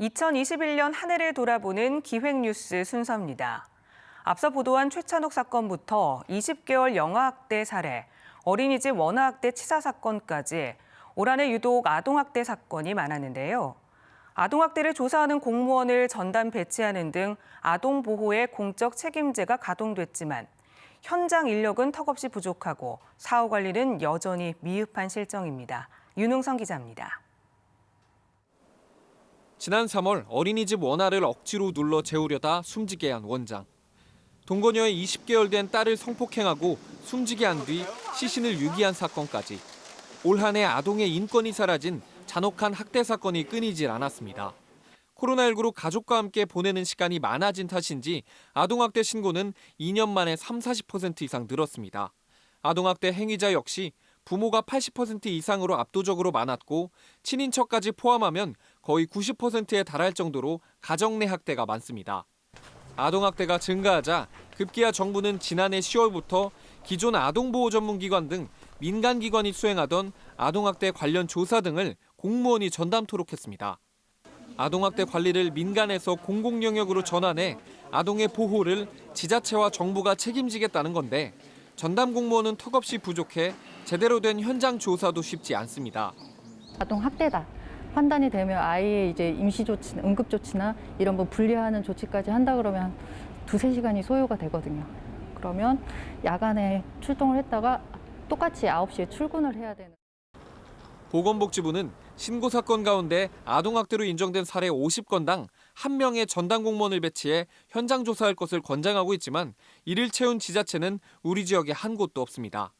2021년 한 해를 돌아보는 기획뉴스 순서입니다. 앞서 보도한 최찬욱 사건부터 20개월 영아학대 사례, 어린이집 원아학대 치사 사건까지 올 한 해 유독 아동학대 사건이 많았는데요. 아동학대를 조사하는 공무원을 전담 배치하는 등 아동보호의 공적 책임제가 가동됐지만 현장 인력은 턱없이 부족하고 사후 관리는 여전히 미흡한 실정입니다. 윤웅선 기자입니다. 지난 3월 어린이집 원아를 억지로 눌러 재우려다 숨지게 한 원장. 동거녀의 20개월 된 딸을 성폭행하고 숨지게 한 뒤 시신을 유기한 사건까지 올 한 해 아동의 인권이 사라진 잔혹한 학대 사건이 끊이질 않았습니다. 코로나19로 가족과 함께 보내는 시간이 많아진 탓인지 아동학대 신고는 2년 만에 30-40% 이상 늘었습니다. 아동학대 행위자 역시 부모가 80% 이상으로 압도적으로 많았고 친인척까지 포함하면 거의 90%에 달할 정도로 가정 내 학대가 많습니다. 아동학대가 증가하자 급기야 정부는 지난해 10월부터 기존 아동보호 전문기관 등 민간기관이 수행하던 아동학대 관련 조사 등을 공무원이 전담토록 했습니다. 아동학대 관리를 민간에서 공공영역으로 전환해 아동의 보호를 지자체와 정부가 책임지겠다는 건데 전담 공무원은 턱없이 부족해 제대로 된 현장 조사도 쉽지 않습니다. 아동 학대다 판단이 되면 아이의 이제 임시 조치, 응급 조치나 이런 거 분리하는 조치까지 한다 그러면 2-3시간이 소요가 되거든요. 그러면 야간에 출동을 했다가 똑같이 9시에 출근을 해야 되는. 보건복지부는 신고 사건 가운데 아동학대로 인정된 사례 50건당 1명의 전담 공무원을 배치해 현장 조사할 것을 권장하고 있지만 이를 채운 지자체는 우리 지역에 한 곳도 없습니다.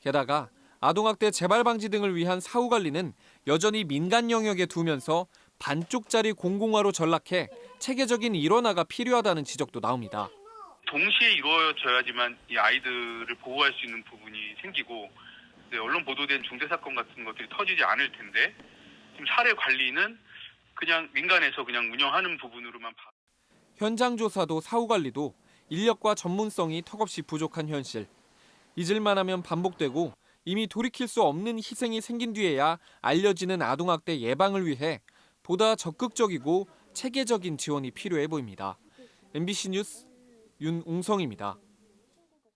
게다가 아동학대 재발 방지 등을 위한 사후 관리는 여전히 민간 영역에 두면서 반쪽짜리 공공화로 전락해 체계적인 일원화가 필요하다는 지적도 나옵니다. 동시에 이루어져야지만 이 아이들을 보호할 수 있는 부분이 생기고 언론 보도된 중대 사건 같은 것들이 터지지 않을 텐데 지금 사례 관리는 그냥 민간에서 그냥 운영하는 부분으로만 현장 조사도 사후 관리도 인력과 전문성이 턱없이 부족한 현실. 잊을만 하면 반복되고 이미 돌이킬 수 없는 희생이 생긴 뒤에야 알려지는 아동학대 예방을 위해 보다 적극적이고 체계적인 지원이 필요해 보입니다. MBC 뉴스 윤웅성입니다.